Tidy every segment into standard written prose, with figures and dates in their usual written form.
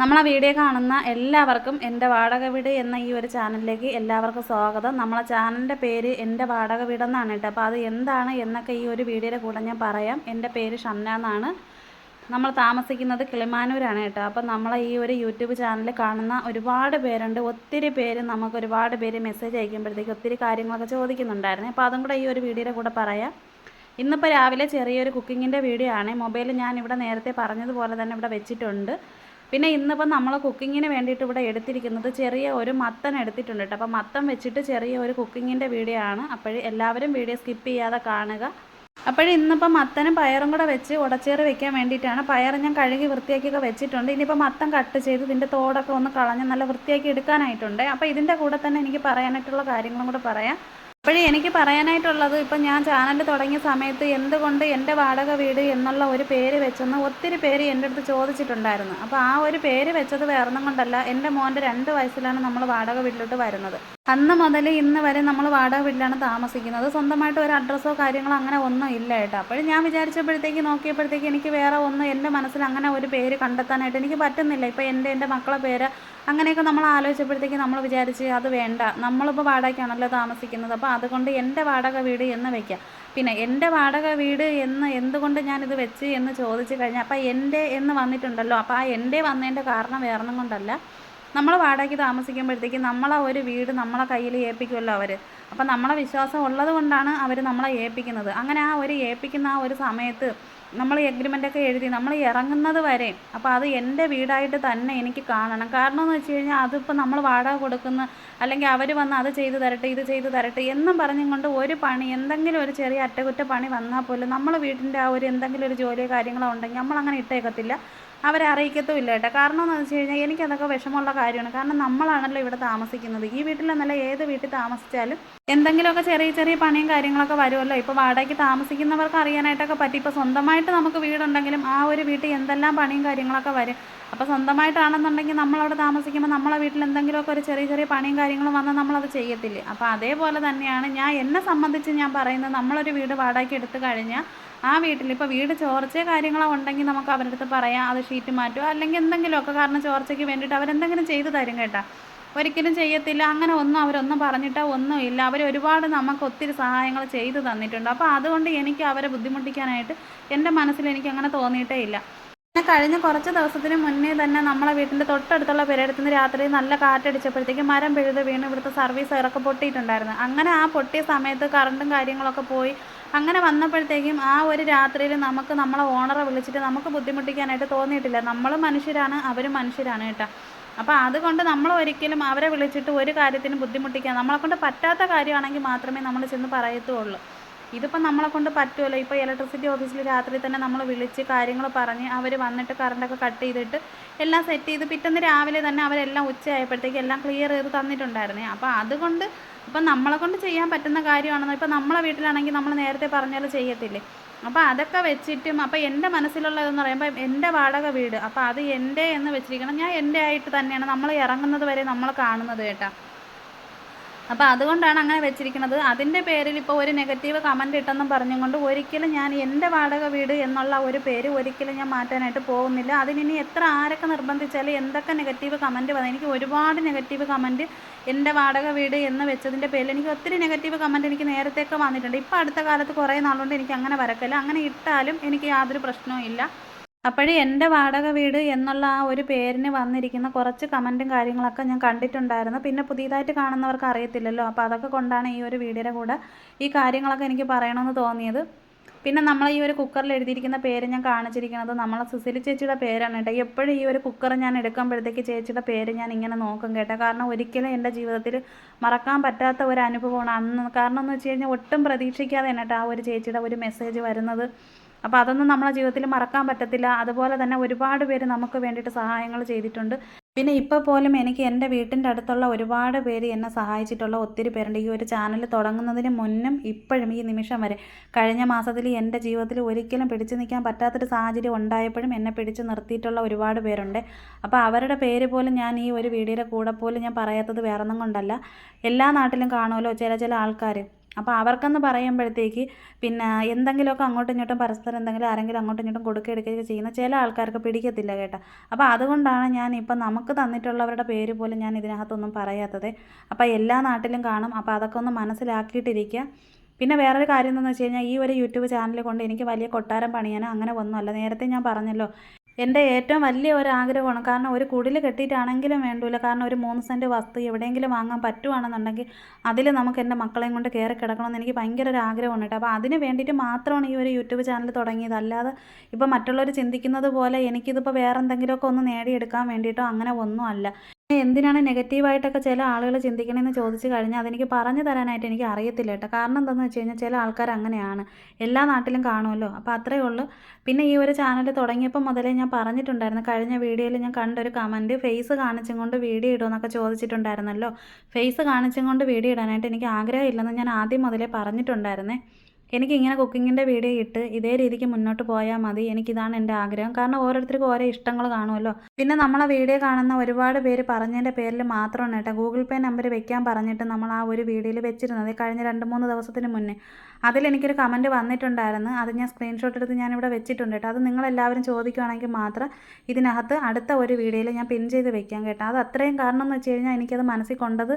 നമ്മളെ വീഡിയോ കാണുന്ന എല്ലാവർക്കും എൻ്റെ വാടക വീട് എന്ന ഈ ഒരു ചാനലിലേക്ക് എല്ലാവർക്കും സ്വാഗതം. നമ്മളെ ചാനലിൻ്റെ പേര് എൻ്റെ വാടക വീടെന്നാണ് കേട്ടോ. അപ്പോൾ അത് എന്താണ് എന്നൊക്കെ ഈ ഒരു വീഡിയോയുടെ കൂടെ ഞാൻ പറയാം. എൻ്റെ പേര് ഷംന എന്നാണ്. നമ്മൾ താമസിക്കുന്നത് കിളിമാനൂരാണ് കേട്ടോ. അപ്പോൾ നമ്മളെ ഈ ഒരു യൂട്യൂബ് ചാനൽ കാണുന്ന ഒരുപാട് പേരുണ്ട്. ഒത്തിരി പേര് നമുക്ക് ഒരുപാട് പേര് മെസ്സേജ് അയക്കുമ്പോഴത്തേക്ക് ഒത്തിരി കാര്യങ്ങളൊക്കെ ചോദിക്കുന്നുണ്ടായിരുന്നു. അപ്പോൾ അതും കൂടെ ഈ ഒരു വീഡിയോയുടെ കൂടെ പറയാം. ഇന്നിപ്പോൾ രാവിലെ ചെറിയൊരു കുക്കിങ്ങിൻ്റെ വീഡിയോ ആണ്. മൊബൈൽ ഞാൻ ഇവിടെ നേരത്തെ പറഞ്ഞതുപോലെ തന്നെ ഇവിടെ വെച്ചിട്ടുണ്ട്. പിന്നെ ഇന്നിപ്പോൾ നമ്മൾ കുക്കിങ്ങിന് വേണ്ടിയിട്ട് ഇവിടെ എടുത്തിരിക്കുന്നത് ചെറിയ ഒരു മത്തൻ എടുത്തിട്ടുണ്ട് കേട്ടോ. അപ്പോൾ മത്തൻ വെച്ചിട്ട് ചെറിയ ഒരു കുക്കിങ്ങിൻ്റെ വീഡിയോ ആണ്. അപ്പോൾ എല്ലാവരും വീഡിയോ സ്കിപ്പ് ചെയ്യാതെ കാണുക. അപ്പോൾ ഇന്നിപ്പോൾ മത്തനും പയറും കൂടെ വെച്ച് ഉടച്ചേറ് വെക്കാൻ വേണ്ടിയിട്ടാണ്. പയർ ഞാൻ കഴുകി വൃത്തിയാക്കിയൊക്കെ വെച്ചിട്ടുണ്ട്. ഇനിയിപ്പോൾ മത്തൻ കട്ട് ചെയ്ത് ഇതിൻ്റെ തോടൊക്കെ ഒന്ന് കളഞ്ഞ് നല്ല വൃത്തിയാക്കി എടുക്കാനായിട്ടുണ്ട്. അപ്പോൾ ഇതിൻ്റെ കൂടെ തന്നെ എനിക്ക് പറയാനായിട്ടുള്ള കാര്യങ്ങളും കൂടെ പറയാം. അപ്പോഴേ എനിക്ക് പറയാനായിട്ടുള്ളത്, ഇപ്പം ഞാൻ ചാനൽ തുടങ്ങിയ സമയത്ത് എന്തുകൊണ്ട് എൻ്റെ വാടക വീട് എന്നുള്ള ഒരു പേര് വെച്ചെന്ന് ഒത്തിരി പേര് എൻ്റെ അടുത്ത് ചോദിച്ചിട്ടുണ്ടായിരുന്നു. അപ്പോൾ ആ ഒരു പേര് വെച്ചത് വേറൊന്നും കൊണ്ടല്ല, എൻ്റെ മോൻ്റെ 2 വയസ്സിലാണ് നമ്മൾ വാടക വീട്ടിലോട്ട് വരുന്നത്. അന്ന് മുതൽ ഇന്ന് വരെ നമ്മൾ വാടക വീട്ടിലാണ് താമസിക്കുന്നത്. സ്വന്തമായിട്ട് ഒരു അഡ്രസ്സോ കാര്യങ്ങളോ അങ്ങനെ ഒന്നും ഇല്ല കേട്ടോ. അപ്പോൾ ഞാൻ വിചാരിച്ചപ്പോഴത്തേക്ക് നോക്കിയപ്പോഴത്തേക്ക് എനിക്ക് വേറെ ഒന്നും എൻ്റെ മനസ്സിൽ അങ്ങനെ ഒരു പേര് കണ്ടെത്താനായിട്ട് എനിക്ക് പറ്റുന്നില്ല. ഇപ്പോൾ എൻ്റെ മക്കളെ പേര് അങ്ങനെയൊക്കെ നമ്മൾ ആലോചിച്ചപ്പോഴത്തേക്ക് നമ്മൾ വിചാരിച്ച് അത് വേണ്ട, നമ്മളിപ്പോൾ വാടകയ്ക്കാണല്ലോ താമസിക്കുന്നത്. അപ്പോൾ അതുകൊണ്ട് എൻ്റെ വാടക വീട് എന്ന് വയ്ക്കാം. പിന്നെ എൻ്റെ വാടക വീട് എന്ന് എന്തുകൊണ്ട് ഞാനിത് വെച്ച് എന്ന് ചോദിച്ചു കഴിഞ്ഞാൽ, അപ്പോൾ എൻ്റെ എന്ന് വന്നിട്ടുണ്ടല്ലോ. അപ്പോൾ ആ എൻ്റെ വന്നതിൻ്റെ കാരണം വേറൊന്നും കൊണ്ടല്ല, നമ്മൾ വാടകയ്ക്ക് താമസിക്കുമ്പോഴത്തേക്ക് നമ്മളെ ഒരു വീട് നമ്മളെ കയ്യിൽ ഏൽപ്പിക്കുമല്ലോ അവർ. അപ്പോൾ നമ്മളെ വിശ്വാസം ഉള്ളത് കൊണ്ടാണ് അവർ നമ്മളെ ഏൽപ്പിക്കുന്നത്. അങ്ങനെ ആ ഒരു ഏൽപ്പിക്കുന്ന ആ ഒരു സമയത്ത് നമ്മൾ എഗ്രിമെൻ്റൊക്കെ എഴുതി നമ്മൾ ഇറങ്ങുന്നത് വരെ അപ്പോൾ അത് എൻ്റെ വീടായിട്ട് തന്നെ എനിക്ക് കാണണം. കാരണം എന്ന് വെച്ച് കഴിഞ്ഞാൽ അതിപ്പോൾ നമ്മൾ വാടക കൊടുക്കുന്ന, അല്ലെങ്കിൽ അവർ വന്ന് അത് ചെയ്തു തരട്ടെ ഇത് ചെയ്തു തരട്ടെ എന്നും പറഞ്ഞും കൊണ്ട് ഒരു പണി, എന്തെങ്കിലും ഒരു ചെറിയ അറ്റകുറ്റപ്പണി വന്നാൽ പോലും നമ്മൾ വീട്ടിൻ്റെ ആ ഒരു എന്തെങ്കിലും ഒരു ജോലിയോ കാര്യങ്ങളോ ഉണ്ടെങ്കിൽ നമ്മളങ്ങനെ ഇട്ടേക്കത്തില്ല, അവരെ അറിയിക്കത്തുമില്ല കേട്ടോ. കാരണം എന്ന് വെച്ച് കഴിഞ്ഞാൽ എനിക്കതൊക്കെ വിഷമമുള്ള കാര്യമാണ്. കാരണം നമ്മളാണല്ലോ ഇവിടെ താമസിക്കുന്നത്. ഈ വീട്ടിലെന്നല്ല ഏത് വീട്ടിൽ താമസിച്ചാലും എന്തെങ്കിലുമൊക്കെ ചെറിയ ചെറിയ പണിയും കാര്യങ്ങളൊക്കെ വരുമല്ലോ. ഇപ്പോൾ വാടകയ്ക്ക് താമസിക്കുന്നവർക്ക് അറിയാനായിട്ടൊക്കെ പറ്റി. ഇപ്പോൾ സ്വന്തമായിട്ട് നമുക്ക് വീടുണ്ടെങ്കിലും ആ ഒരു വീട്ടിൽ എന്തെല്ലാം പണിയും കാര്യങ്ങളൊക്കെ വരും. അപ്പോൾ സ്വന്തമായിട്ടാണെന്നുണ്ടെങ്കിൽ നമ്മളവിടെ താമസിക്കുമ്പോൾ നമ്മളെ വീട്ടിൽ എന്തെങ്കിലുമൊക്കെ ഒരു ചെറിയ ചെറിയ പണിയും കാര്യങ്ങളും വന്നാൽ നമ്മളത് ചെയ്യത്തില്ലേ. അപ്പോൾ അതേപോലെ തന്നെയാണ് എന്നെ സംബന്ധിച്ച് ഞാൻ പറയുന്നത്, നമ്മളൊരു വീട് വാടകയ്ക്ക് എടുത്തു കഴിഞ്ഞാൽ ആ വീട്ടിൽ ഇപ്പോൾ വീട് ചോർച്ചയോ കാര്യങ്ങളോ ഉണ്ടെങ്കിൽ നമുക്ക് അവരുടെ അടുത്ത് പറയാം, അത് ഷീറ്റ് മാറ്റുക അല്ലെങ്കിൽ എന്തെങ്കിലുമൊക്കെ, കാരണം ചോർച്ചയ്ക്ക് വേണ്ടിയിട്ട് അവരെന്തെങ്കിലും ചെയ്തു തരും കേട്ടോ. ഒരിക്കലും ചെയ്യത്തില്ല അങ്ങനെ ഒന്നും അവരൊന്നും പറഞ്ഞിട്ടോ ഒന്നുമില്ല. അവർ ഒരുപാട് നമുക്ക് ഒത്തിരി സഹായങ്ങൾ ചെയ്തു തന്നിട്ടുണ്ട്. അപ്പോൾ അതുകൊണ്ട് എനിക്ക് അവരെ ബുദ്ധിമുട്ടിക്കാനായിട്ട് എൻ്റെ മനസ്സിൽ എനിക്ക് അങ്ങനെ തോന്നിയിട്ടേ ഇല്ല. പിന്നെ കഴിഞ്ഞ കുറച്ച് ദിവസത്തിന് മുന്നേ തന്നെ നമ്മളെ വീട്ടിൻ്റെ തൊട്ടടുത്തുള്ള പെരയിടത്തു നിന്ന് രാത്രി നല്ല കാറ്റടിച്ചപ്പോഴത്തേക്ക് മരം പിഴുത് വീണ് ഇവിടുത്തെ സർവീസ് വയറൊക്കെ പൊട്ടിയിട്ടുണ്ടായിരുന്നു. അങ്ങനെ ആ പൊട്ടിയ സമയത്ത് കറണ്ടും കാര്യങ്ങളൊക്കെ പോയി. അങ്ങനെ വന്നപ്പോഴത്തേക്കും ആ ഒരു രാത്രിയിൽ നമുക്ക് നമ്മളെ ഓണറെ വിളിച്ചിട്ട് നമുക്ക് ബുദ്ധിമുട്ടിക്കാനായിട്ട് തോന്നിയിട്ടില്ല. നമ്മൾ മനുഷ്യരാണ്, അവരും മനുഷ്യരാണ് കേട്ടോ. അപ്പോൾ അതുകൊണ്ട് നമ്മൾ ഒരിക്കലും അവരെ വിളിച്ചിട്ട് ഒരു കാര്യത്തിന് ബുദ്ധിമുട്ടിക്കാൻ, നമ്മളെക്കൊണ്ട് പറ്റാത്ത കാര്യമാണെങ്കിൽ മാത്രമേ നമ്മൾ ചെന്ന് പറയത്തുള്ളൂ. ഇതിപ്പോൾ നമ്മളെക്കൊണ്ട് പറ്റുമല്ലോ. ഇപ്പോൾ ഇലക്ട്രിസിറ്റി ഓഫീസിൽ രാത്രി തന്നെ നമ്മൾ വിളിച്ച് കാര്യങ്ങൾ പറഞ്ഞ് അവർ വന്നിട്ട് കറണ്ടൊക്കെ കട്ട് ചെയ്തിട്ട് എല്ലാം സെറ്റ് ചെയ്ത് പിറ്റേന്ന് രാവിലെ തന്നെ അവരെല്ലാം ഉച്ചയായപ്പോഴത്തേക്ക് എല്ലാം ക്ലിയർ ചെയ്ത് തന്നിട്ടുണ്ടായിരുന്നേ. അപ്പോൾ അതുകൊണ്ട് ഇപ്പം നമ്മളെക്കൊണ്ട് ചെയ്യാൻ പറ്റുന്ന കാര്യമാണെന്ന്, ഇപ്പോൾ നമ്മളെ വീട്ടിലാണെങ്കിൽ നമ്മൾ നേരത്തെ പറഞ്ഞാൽ ചെയ്യത്തില്ലേ. അപ്പോൾ അതൊക്കെ വെച്ചിട്ടും അപ്പോൾ എൻ്റെ മനസ്സിലുള്ളതെന്ന് പറയുമ്പോൾ എൻ്റെ വാടക വീട്, അപ്പോൾ അത് എൻ്റെ എന്ന് വെച്ചിരിക്കണം. ഞാൻ എൻ്റെ ആയിട്ട് തന്നെയാണ് നമ്മൾ ഇറങ്ങുന്നത് വരെ നമ്മൾ കാണുന്നത് കേട്ടോ. അപ്പോൾ അതുകൊണ്ടാണ് അങ്ങനെ വെച്ചിരിക്കുന്നത്. അതിൻ്റെ പേരിൽ ഇപ്പോൾ ഒരു നെഗറ്റീവ് കമൻറ്റ് ഇട്ടെന്നും പറഞ്ഞുകൊണ്ട് ഒരിക്കലും ഞാൻ എൻ്റെ വാടക വീട് എന്നുള്ള ഒരു പേര് ഒരിക്കലും ഞാൻ മാറ്റാനായിട്ട് പോകുന്നില്ല. അതിനി എത്ര ആരൊക്കെ നിർബന്ധിച്ചാലും എന്തൊക്കെ നെഗറ്റീവ് കമൻറ്റ് വന്നു, എനിക്ക് ഒരുപാട് നെഗറ്റീവ് കമൻറ്റ് എൻ്റെ വാടക വീട് എന്ന് വെച്ചതിൻ്റെ പേരിൽ എനിക്ക് ഒത്തിരി നെഗറ്റീവ് കമൻറ്റ് എനിക്ക് നേരത്തെയൊക്കെ വന്നിട്ടുണ്ട്. ഇപ്പോൾ അടുത്ത കാലത്ത് കുറേ നാളുകൊണ്ട് എനിക്ക് അങ്ങനെ വരക്കില്ല. അങ്ങനെ ഇട്ടാലും എനിക്ക് യാതൊരു പ്രശ്നവും ഇല്ല. അപ്പോഴേ എൻ്റെ വാടക വീട് എന്നുള്ള ആ ഒരു പേരിന് വന്നിരിക്കുന്ന കുറച്ച് കമൻറ്റും കാര്യങ്ങളൊക്കെ ഞാൻ കണ്ടിട്ടുണ്ടായിരുന്നു. പിന്നെ പുതിയതായിട്ട് കാണുന്നവർക്ക് അറിയത്തില്ലല്ലോ. അപ്പോൾ അതൊക്കെ കൊണ്ടാണ് ഈ ഒരു വീഡിയോയുടെ കൂടെ ഈ കാര്യങ്ങളൊക്കെ എനിക്ക് പറയണമെന്ന് തോന്നിയത്. പിന്നെ നമ്മൾ ഈ ഒരു കുക്കറിൽ എഴുതിയിരിക്കുന്ന പേര് ഞാൻ കാണിച്ചിരിക്കുന്നത് നമ്മളെ സിസിലി ചേച്ചിയുടെ പേരാണ് കേട്ടോ. എപ്പോഴും ഈ ഒരു കുക്കർ ഞാൻ എടുക്കുമ്പോഴത്തേക്ക് ചേച്ചിയുടെ പേര് ഞാൻ ഇങ്ങനെ നോക്കും കേട്ടോ. കാരണം ഒരിക്കലും എൻ്റെ ജീവിതത്തിൽ മറക്കാൻ പറ്റാത്ത ഒരു അനുഭവമാണ് അന്ന്. കാരണം എന്ന് വെച്ച് കഴിഞ്ഞാൽ ഒട്ടും പ്രതീക്ഷിക്കാതെ തന്നെ കേട്ടോ ആ ഒരു ചേച്ചിയുടെ ഒരു മെസ്സേജ് വരുന്നത്. അപ്പോൾ അതൊന്നും നമ്മളെ ജീവിതത്തിൽ മറക്കാൻ പറ്റത്തില്ല. അതുപോലെ തന്നെ ഒരുപാട് പേര് നമുക്ക് വേണ്ടിയിട്ട് സഹായങ്ങൾ ചെയ്തിട്ടുണ്ട്. പിന്നെ ഇപ്പോൾ പോലും എനിക്ക് എൻ്റെ വീട്ടിൻ്റെ അടുത്തുള്ള ഒരുപാട് പേര് എന്നെ സഹായിച്ചിട്ടുള്ള ഒത്തിരി പേരുണ്ട്. ഈ ഒരു ചാനൽ തുടങ്ങുന്നതിന് മുന്നും ഇപ്പോഴും ഈ നിമിഷം വരെ, കഴിഞ്ഞ മാസത്തിൽ എൻ്റെ ജീവിതത്തിൽ ഒരിക്കലും പിടിച്ചു നിൽക്കാൻ പറ്റാത്തൊരു സാഹചര്യം ഉണ്ടായപ്പോഴും എന്നെ പിടിച്ചു നിർത്തിയിട്ടുള്ള ഒരുപാട് പേരുണ്ട്. അപ്പോൾ അവരുടെ പേര് പോലും ഞാൻ ഈ ഒരു വീഡിയോയുടെ കൂടെ പോലും ഞാൻ പറയാത്തത് വേറൊന്നും കൊണ്ടല്ല. എല്ലാ നാട്ടിലും കാണുമല്ലോ ചില ആൾക്കാർ, അപ്പോൾ അവർക്കെന്ന് പറയുമ്പോഴത്തേക്ക് പിന്നെ എന്തെങ്കിലുമൊക്കെ അങ്ങോട്ടും ഇങ്ങോട്ടും പരസ്പരം എന്തെങ്കിലും ആരെങ്കിലും അങ്ങോട്ടും ഇങ്ങോട്ടും കൊടുക്കുകയൊക്കെ ചെയ്യുന്ന ചില ആൾക്കാർക്ക് പിടിക്കത്തില്ല കേട്ടോ. അപ്പോൾ അതുകൊണ്ടാണ് ഞാൻ ഇപ്പം നമുക്ക് തന്നിട്ടുള്ളവരുടെ പേര് പോലും ഞാൻ ഇതിനകത്തൊന്നും പറയാത്തത്. അപ്പോൾ എല്ലാ നാട്ടിലും കാണും. അപ്പോൾ അതൊക്കെ ഒന്ന് മനസ്സിലാക്കിയിട്ടിരിക്കുക. പിന്നെ വേറൊരു കാര്യം എന്താണെന്ന് വെച്ച് കഴിഞ്ഞാൽ, ഈ ഒരു യൂട്യൂബ് ചാനൽ കൊണ്ട് എനിക്ക് വലിയ കൊട്ടാരം പണിയാനോ അങ്ങനെ ഒന്നുമല്ല. നേരത്തെ ഞാൻ പറഞ്ഞല്ലോ, എൻ്റെ ഏറ്റവും വലിയ ഒരു ആഗ്രഹമാണ്. കാരണം ഒരു കുടിൽ കെട്ടിയിട്ടാണെങ്കിലും വേണ്ടില്ല, കാരണം ഒരു 3 സെൻറ്റ് വസ്തു എവിടെയെങ്കിലും വാങ്ങാൻ പറ്റുവാണെന്നുണ്ടെങ്കിൽ അതിൽ നമുക്ക് എൻ്റെ മക്കളെയും കൊണ്ട് കയറി കിടക്കണമെന്ന് എനിക്ക് ഭയങ്കര ഒരു ആഗ്രഹമാണ് കേട്ടോ. അപ്പോൾ അതിന് വേണ്ടിയിട്ട് മാത്രമാണ് ഈ ഒരു യൂട്യൂബ് ചാനൽ തുടങ്ങിയത്. അല്ലാതെ ഇപ്പോൾ മറ്റുള്ളവർ ചിന്തിക്കുന്നത് പോലെ എനിക്കിതിപ്പോൾ വേറെ എന്തെങ്കിലുമൊക്കെ ഒന്ന് നേടിയെടുക്കാൻ വേണ്ടിയിട്ടോ അങ്ങനെ ഒന്നും അല്ല. എന്തിനാണ് നെഗറ്റീവായിട്ടൊക്കെ ചില ആളുകൾ ചിന്തിക്കണമെന്ന് ചോദിച്ചു കഴിഞ്ഞാൽ അതെനിക്ക് പറഞ്ഞു തരാനായിട്ട് എനിക്ക് അറിയത്തില്ല കേട്ടോ. കാരണം എന്താണെന്ന് വെച്ച് കഴിഞ്ഞാൽ ചില ആൾക്കാർ അങ്ങനെയാണ്, എല്ലാ നാട്ടിലും കാണുമല്ലോ. അപ്പോൾ അത്രയേ ഉള്ളൂ. പിന്നെ ഈ ഒരു ചാനൽ തുടങ്ങിയപ്പോൾ മുതലേ ഞാൻ പറഞ്ഞിട്ടുണ്ടായിരുന്നു, കഴിഞ്ഞ വീഡിയോയിൽ ഞാൻ കണ്ടൊരു കമൻറ്റ്, ഫേസ് കാണിച്ചും കൊണ്ട് വീഡിയോ ഇടുമെന്നൊക്കെ ചോദിച്ചിട്ടുണ്ടായിരുന്നല്ലോ. ഫേസ് കാണിച്ചും കൊണ്ട് വീഡിയോ ഇടാനായിട്ട് എനിക്ക് ആഗ്രഹമില്ലെന്ന് ഞാൻ ആദ്യം മുതലേ പറഞ്ഞിട്ടുണ്ടായിരുന്നേ. എനിക്കിങ്ങനെ കുക്കിങ്ങിൻ്റെ വീഡിയോ ഇട്ട് ഇതേ രീതിക്ക് മുന്നോട്ട് പോയാൽ മതി, എനിക്കിതാണ് എൻ്റെ ആഗ്രഹം. കാരണം ഓരോരുത്തർക്കും ഓരോ ഇഷ്ടങ്ങൾ കാണുമല്ലോ. പിന്നെ നമ്മളെ വീഡിയോ കാണുന്ന ഒരുപാട് പേര് പറഞ്ഞതിൻ്റെ പേരിൽ മാത്രമാണ് കേട്ടോ ഗൂഗിൾ പേ നമ്പർ വെക്കാൻ പറഞ്ഞിട്ട് നമ്മൾ ആ ഒരു വീഡിയോയിൽ വെച്ചിരുന്നത് കഴിഞ്ഞ 2-3 ദിവസത്തിന് മുന്നേ. അതിലെനിക്കൊരു കമൻറ്റ് വന്നിട്ടുണ്ടായിരുന്നു. അത് ഞാൻ സ്ക്രീൻഷോട്ട് എടുത്ത് ഞാനിവിടെ വെച്ചിട്ടുണ്ട് കേട്ടോ. അത് നിങ്ങളെല്ലാവരും ചോദിക്കുകയാണെങ്കിൽ മാത്രം ഇതിനകത്ത് അടുത്ത ഒരു വീഡിയോയിൽ ഞാൻ പിൻ ചെയ്ത് വെക്കാം കേട്ടോ. അത് അത്രയും കാരണം എന്ന് വെച്ച് കഴിഞ്ഞാൽ എനിക്കത് മനസ്സിൽ കൊണ്ടത്,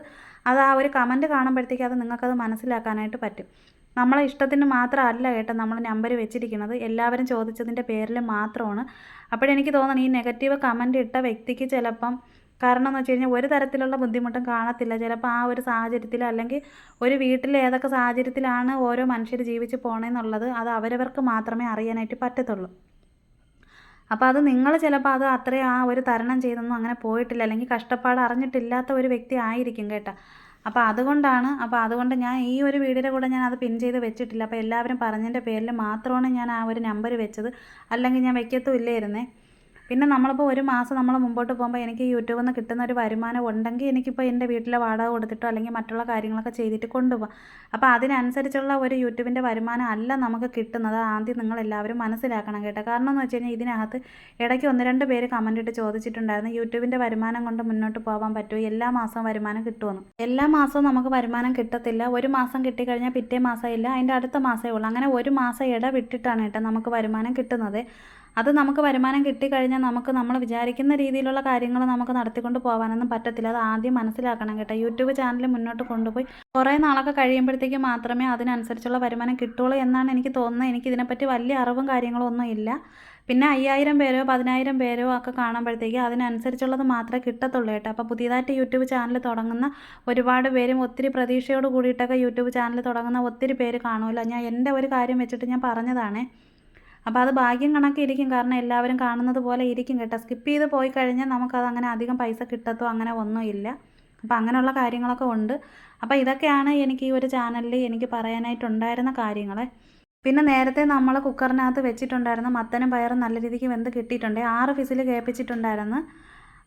അത് ആ ഒരു കമൻറ്റ് കാണുമ്പോഴത്തേക്ക് അത് നിങ്ങൾക്കത് മനസ്സിലാക്കാനായിട്ട് പറ്റും. നമ്മളെ ഇഷ്ടത്തിന് മാത്രമല്ല കേട്ടോ നമ്മൾ നമ്പർ വെച്ചിരിക്കുന്നത്, എല്ലാവരും ചോദിച്ചതിൻ്റെ പേരിൽ മാത്രമാണ്. അപ്പോഴെനിക്ക് തോന്നണം, ഈ നെഗറ്റീവ് കമൻറ്റ് ഇട്ട വ്യക്തിക്ക് ചിലപ്പം, കാരണം എന്ന് വെച്ച് കഴിഞ്ഞാൽ ഒരു തരത്തിലുള്ള ബുദ്ധിമുട്ടും കാണത്തില്ല. ചിലപ്പോൾ ആ ഒരു സാഹചര്യത്തിൽ, അല്ലെങ്കിൽ ഒരു വീട്ടിൽ ഏതൊക്കെ സാഹചര്യത്തിലാണ് ഓരോ മനുഷ്യർ ജീവിച്ച് പോകണമെന്നുള്ളത് അത് അവരവർക്ക് മാത്രമേ അറിയാനായിട്ട് പറ്റത്തുള്ളൂ. അപ്പോൾ അത് നിങ്ങൾ ചിലപ്പോൾ അത് അത്രയും ആ ഒരു തരണം ചെയ്തൊന്നും അങ്ങനെ പോയിട്ടില്ല, അല്ലെങ്കിൽ കഷ്ടപ്പാട് അറിഞ്ഞിട്ടില്ലാത്ത ഒരു വ്യക്തി ആയിരിക്കും കേട്ടോ. അപ്പോൾ അതുകൊണ്ട് ഞാൻ ഈ ഒരു വീഡിയോയുടെ കൂടെ ഞാൻ അത് പിൻ ചെയ്ത് വെച്ചിട്ടില്ല. അപ്പോൾ എല്ലാവരും പറഞ്ഞതിൻ്റെ പേരിൽ മാത്രമാണ് ഞാൻ ആ ഒരു നമ്പർ വെച്ചത്, അല്ലെങ്കിൽ ഞാൻ വെക്കത്തും ഇല്ലായിരുന്നേ. പിന്നെ നമ്മളിപ്പോൾ ഒരു മാസം നമ്മൾ മുമ്പോട്ട് പോകുമ്പോൾ എനിക്ക് യൂട്യൂബിൽ നിന്ന് കിട്ടുന്ന ഒരു വരുമാനം ഉണ്ടെങ്കിൽ എനിക്കിപ്പോൾ എൻ്റെ വീട്ടിലെ വാടക കൊടുത്തിട്ടോ അല്ലെങ്കിൽ മറ്റുള്ള കാര്യങ്ങളൊക്കെ ചെയ്തിട്ട് കൊണ്ടുപോകാം. അപ്പോൾ അതിനനുസരിച്ചുള്ള ഒരു യൂട്യൂബിൻ്റെ വരുമാനം അല്ല നമുക്ക് കിട്ടുന്നത്. ആദ്യം നിങ്ങളെല്ലാവരും മനസ്സിലാക്കണം കേട്ടോ. കാരണം എന്ന് വെച്ച് കഴിഞ്ഞാൽ ഇതിനകത്ത് ഇടയ്ക്ക് 1-2 പേര് കമൻറ്റ് ഇട്ട് ചോദിച്ചിട്ടുണ്ടായിരുന്നു, യൂട്യൂബിൻ്റെ വരുമാനം കൊണ്ട് മുന്നോട്ട് പോകാൻ പറ്റുമോ, എല്ലാ മാസവും വരുമാനം കിട്ടുമെന്ന്. എല്ലാ മാസവും നമുക്ക് വരുമാനം കിട്ടത്തില്ല. ഒരു മാസം കിട്ടിക്കഴിഞ്ഞാൽ പിറ്റേ മാസം ഇല്ല, അതിൻ്റെ അടുത്ത മാസമേ ഉള്ളൂ. അങ്ങനെ ഒരു മാസം ഇടവിട്ടിട്ടാണ് കേട്ടോ നമുക്ക് വരുമാനം കിട്ടുന്നത്. അത് നമുക്ക് വരുമാനം കിട്ടിക്കഴിഞ്ഞാൽ നമ്മൾ വിചാരിക്കുന്ന രീതിയിലുള്ള കാര്യങ്ങൾ നമുക്ക് നടത്തിക്കൊണ്ട് പോകാനൊന്നും പറ്റത്തില്ല. അത് ആദ്യം മനസ്സിലാക്കണം കേട്ടോ. യൂട്യൂബ് ചാനൽ മുന്നോട്ട് കൊണ്ടുപോയി കുറേ നാളൊക്കെ കഴിയുമ്പോഴത്തേക്ക് മാത്രമേ അതിനനുസരിച്ചുള്ള വരുമാനം കിട്ടുള്ളൂ എന്നാണ് എനിക്ക് തോന്നുന്നത്. എനിക്കിതിനെപ്പറ്റി വലിയ അറിവും കാര്യങ്ങളും ഒന്നും ഇല്ല. പിന്നെ 5000 പേരോ 10000 പേരോ ഒക്കെ കാണുമ്പോഴത്തേക്ക് അതിനനുസരിച്ചുള്ളത് മാത്രമേ കിട്ടത്തുള്ളൂ കേട്ടോ. അപ്പോൾ പുതിയതായിട്ട് യൂട്യൂബ് ചാനൽ തുടങ്ങുന്ന ഒരുപാട് പേരും ഒത്തിരി പ്രതീക്ഷയോട് കൂടിയിട്ടൊക്കെ യൂട്യൂബ് ചാനൽ തുടങ്ങുന്ന ഒത്തിരി പേര് കാണുമല്ലോ. ഞാൻ എൻ്റെ ഒരു കാര്യം വെച്ചിട്ട് ഞാൻ പറഞ്ഞതാണേ. അപ്പോൾ അത് ഭാഗ്യം കണക്കിരിക്കും, കാരണം എല്ലാവരും കാണുന്നത് പോലെ ഇരിക്കും കേട്ടോ. സ്കിപ്പ് ചെയ്ത് പോയി കഴിഞ്ഞാൽ നമുക്കത് അങ്ങനെ അധികം പൈസ കിട്ടത്തോ അങ്ങനെ ഒന്നുമില്ല. അപ്പോൾ അങ്ങനെയുള്ള കാര്യങ്ങളൊക്കെ ഉണ്ട്. അപ്പോൾ ഇതൊക്കെയാണ് എനിക്ക് ഈ ഒരു ചാനലിൽ എനിക്ക് പറയാനായിട്ടുണ്ടായിരുന്ന കാര്യങ്ങൾ. പിന്നെ നേരത്തെ നമ്മൾ കുക്കറിനകത്ത് വെച്ചിട്ടുണ്ടായിരുന്ന മത്തനും പയറും നല്ല രീതിക്ക് വെന്ത് കിട്ടിയിട്ടുണ്ട്. 6 വിസിൽ കേൾപ്പിച്ചിട്ടുണ്ടായിരുന്നു.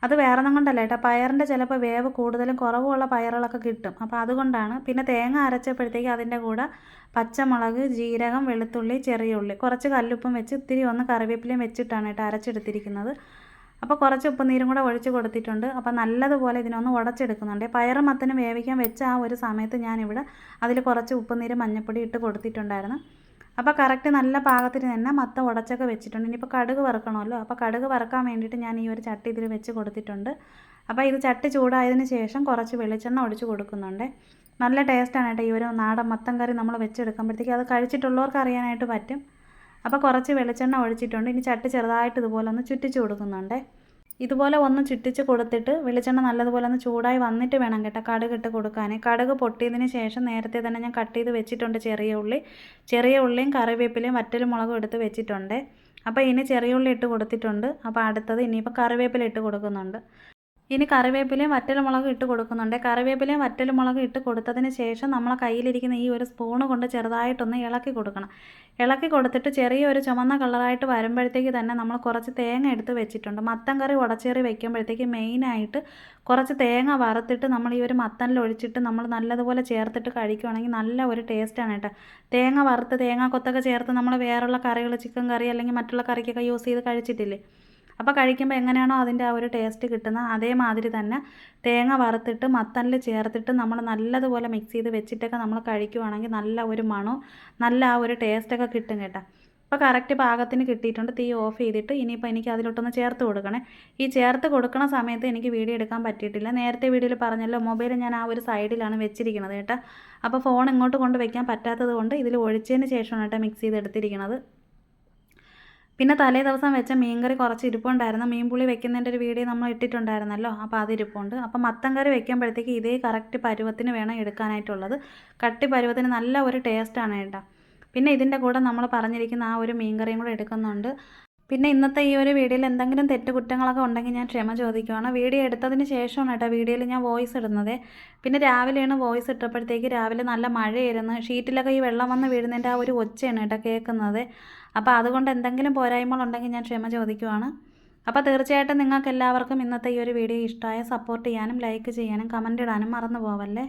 അത് വേറൊന്നും കൊണ്ടല്ല കേട്ടോ, പയറിൻ്റെ ചിലപ്പോൾ വേവ് കൂടുതലും കുറവുള്ള പയറുകളൊക്കെ കിട്ടും. അപ്പോൾ അതുകൊണ്ടാണ്. പിന്നെ തേങ്ങ അരച്ചപ്പോഴത്തേക്ക് അതിൻ്റെ കൂടെ പച്ചമുളക്, ജീരകം, വെളുത്തുള്ളി, ചെറിയ ഉള്ളി, കുറച്ച് കല്ലുപ്പും വെച്ച് ഇത്തിരി ഒന്ന് കറിവേപ്പിലയും വെച്ചിട്ടാണ് കേട്ടോ അരച്ചെടുത്തിരിക്കുന്നത്. അപ്പോൾ കുറച്ച് ഉപ്പുനീരും കൂടെ ഒഴിച്ച് കൊടുത്തിട്ടുണ്ട്. അപ്പോൾ നല്ലതുപോലെ ഇതിനൊന്ന് ഉടച്ചെടുക്കുന്നുണ്ട്. പയറും മത്തനും വേവിക്കാൻ വെച്ച ആ ഒരു സമയത്ത് ഞാനിവിടെ അതിൽ കുറച്ച് ഉപ്പുനീരും മഞ്ഞൾപ്പൊടി ഇട്ട് കൊടുത്തിട്ടുണ്ടായിരുന്നു. അപ്പോൾ കറക്റ്റ് നല്ല പാകത്തിന് തന്നെ മത്ത ഉടച്ചൊക്കെ വെച്ചിട്ടുണ്ട്. ഇനിയിപ്പോൾ കടുക് വറുക്കണമല്ലോ. അപ്പോൾ കടുക് വറുക്കാൻ വേണ്ടിയിട്ട് ഞാൻ ഈ ഒരു ചട്ടി ഇതിൽ വെച്ച് കൊടുത്തിട്ടുണ്ട്. അപ്പോൾ ഇത് ചട്ടി ചൂടായതിന് ശേഷം കുറച്ച് വെളിച്ചെണ്ണ ഒഴിച്ച് കൊടുക്കുന്നുണ്ട്. നല്ല ടേസ്റ്റാണ് കേട്ടോ ഈ ഒരു നാടൻ മത്തൻ കറി നമ്മൾ വെച്ചെടുക്കുമ്പോഴത്തേക്ക്. അത് കഴിച്ചിട്ടുള്ളവർക്ക് അറിയാനായിട്ട് പറ്റും. അപ്പോൾ കുറച്ച് വെളിച്ചെണ്ണ ഒഴിച്ചിട്ടുണ്ട്. ഇനി ചട്ടി ചെറുതായിട്ട് ഇതുപോലെ ഒന്ന് ചുറ്റിച്ച് കൊടുക്കുന്നുണ്ട്. ഇതുപോലെ ഒന്ന് ചുറ്റിച്ച് കൊടുത്തിട്ട് വെളിച്ചെണ്ണ നല്ലതുപോലെ ഒന്ന് ചൂടായി വന്നിട്ട് വേണം കേട്ടോ കടുക് ഇട്ട് കൊടുക്കാൻ. കടുക് പൊട്ടിയതിന് ശേഷം നേരത്തെ തന്നെ ഞാൻ കട്ട് ചെയ്ത് വെച്ചിട്ടുണ്ട് ചെറിയ ഉള്ളിയും കറിവേപ്പിലയും വറ്റൽമുളകും എടുത്ത് വെച്ചിട്ടുണ്ട്. അപ്പോൾ ഇനി ചെറിയ ഉള്ളി ഇട്ട് കൊടുത്തിട്ടുണ്ട്. അപ്പോൾ അടുത്തത് ഇനിയിപ്പോൾ കറിവേപ്പില ഇട്ട് കൊടുക്കുന്നുണ്ട്. ഇനി കറിവേപ്പിലയും വറ്റൽമുളകും ഇട്ട് കൊടുക്കുന്നുണ്ട്. കറിവേപ്പിലയും വറ്റൽമുളകും ഇട്ട് കൊടുത്തതിന് ശേഷം നമ്മളെ കയ്യിലിരിക്കുന്ന ഈ ഒരു സ്പൂണ് കൊണ്ട് ചെറുതായിട്ടൊന്ന് ഇളക്കി കൊടുക്കണം. ഇളക്കി കൊടുത്തിട്ട് ചെറിയൊരു ചുമന്ന കളറായിട്ട് വരുമ്പോഴത്തേക്ക് തന്നെ നമ്മൾ കുറച്ച് തേങ്ങ എടുത്ത് വെച്ചിട്ടുണ്ട്. മത്തൻ കറി ഉടച്ചേറി വെക്കുമ്പോഴത്തേക്ക് മെയിനായിട്ട് കുറച്ച് തേങ്ങ വറുത്തിട്ട് നമ്മൾ ഈ ഒരു മത്തനിൽ ഒഴിച്ചിട്ട് നമ്മൾ നല്ലതുപോലെ ചേർത്തിട്ട് കഴിക്കുകയാണെങ്കിൽ നല്ല ഒരു ടേസ്റ്റാണ് കേട്ടോ. തേങ്ങ വറുത്ത് തേങ്ങ കൊത്തൊക്കെ ചേർത്ത് നമ്മൾ വേറെയുള്ള കറികൾ, ചിക്കൻ കറി അല്ലെങ്കിൽ മറ്റുള്ള കറിക്കൊക്കെ യൂസ് ചെയ്ത് കഴിച്ചിട്ടില്ലേ. അപ്പോൾ കഴിക്കുമ്പോൾ എങ്ങനെയാണോ അതിൻ്റെ ആ ഒരു ടേസ്റ്റ് കിട്ടുന്നത് അതേമാതിരി തന്നെ തേങ്ങ വറുത്തിട്ട് മത്തനിൽ ചേർത്തിട്ട് നമ്മൾ നല്ലതുപോലെ മിക്സ് ചെയ്ത് വെച്ചിട്ടൊക്കെ നമ്മൾ കഴിക്കുവാണെങ്കിൽ നല്ല ഒരു മണവും നല്ല ആ ഒരു ടേസ്റ്റൊക്കെ കിട്ടും കേട്ടോ. അപ്പോൾ കറക്റ്റ് പാകത്തിന് കിട്ടിയിട്ടുണ്ട്. തീ ഓഫ് ചെയ്തിട്ട് ഇനിയിപ്പോൾ എനിക്ക് അതിലോട്ടൊന്ന് ചേർത്ത് കൊടുക്കണേ. ഈ ചേർത്ത് കൊടുക്കുന്ന സമയത്ത് എനിക്ക് വീഡിയോ എടുക്കാൻ പറ്റിയിട്ടില്ല. നേരത്തെ വീഡിയോയിൽ പറഞ്ഞല്ലോ മൊബൈൽ ഞാൻ ആ ഒരു സൈഡിലാണ് വെച്ചിരിക്കുന്നത് കേട്ടോ. അപ്പോൾ ഫോൺ ഇങ്ങോട്ട് കൊണ്ട് വയ്ക്കാൻ പറ്റാത്തത് കൊണ്ട് ഇതിൽ ഒഴിച്ചതിന് ശേഷമാണ് കേട്ടോ മിക്സ് ചെയ്ത് എടുത്തിരിക്കുന്നത്. പിന്നെ തലേ ദിവസം വെച്ച മീൻകറി കുറച്ച് ഇരിപ്പുണ്ടായിരുന്നു. മീൻപുളി വെക്കുന്നതിൻ്റെ ഒരു വീഡിയോ നമ്മൾ ഇട്ടിട്ടുണ്ടായിരുന്നല്ലോ, അപ്പോൾ അതിരിപ്പുണ്ട്. അപ്പോൾ മത്തൻ കറി വെക്കുമ്പോഴത്തേക്ക് ഇതേ കറക്റ്റ് പരുവത്തിന് വേണം എടുക്കാനായിട്ടുള്ളത്. കട്ടി പരുവത്തിന് നല്ല ഒരു ടേസ്റ്റാണ് കേട്ടോ. പിന്നെ ഇതിൻ്റെ കൂടെ നമ്മൾ പറഞ്ഞിരിക്കുന്ന ആ ഒരു മീൻകറിയും കൂടെ എടുക്കുന്നുണ്ട്. പിന്നെ ഇന്നത്തെ ഈ ഒരു വീഡിയോയിൽ എന്തെങ്കിലും തെറ്റുകുറ്റങ്ങളൊക്കെ ഉണ്ടെങ്കിൽ ഞാൻ ക്ഷമ ചോദിക്കുവാണ്. വീഡിയോ എടുത്തതിന് ശേഷമാണ് കേട്ടോ വീഡിയോയിൽ ഞാൻ വോയിസ് ഇടുന്നത്. പിന്നെ രാവിലെയാണ് വോയിസ് ഇട്ടപ്പോഴത്തേക്ക് രാവിലെ നല്ല മഴയായിരുന്നു. ഷീറ്റിലൊക്കെ ഈ വെള്ളം വന്ന് വീഴുന്നതിൻ്റെ ആ ഒരു ഒച്ചയാണ് കേട്ടോ കേൾക്കുന്നത്. അപ്പോൾ അതുകൊണ്ട് എന്തെങ്കിലും പോരായ്മകളുണ്ടെങ്കിൽ ഞാൻ ക്ഷമ ചോദിക്കുവാണ്. അപ്പോൾ തീർച്ചയായിട്ടും നിങ്ങൾക്ക് എല്ലാവർക്കും ഇന്നത്തെ ഈ ഒരു വീഡിയോ ഇഷ്ടമായ സപ്പോർട്ട് ചെയ്യാനും ലൈക്ക് ചെയ്യാനും കമൻറ്റ് ഇടാനും മറന്നു പോവല്ലേ.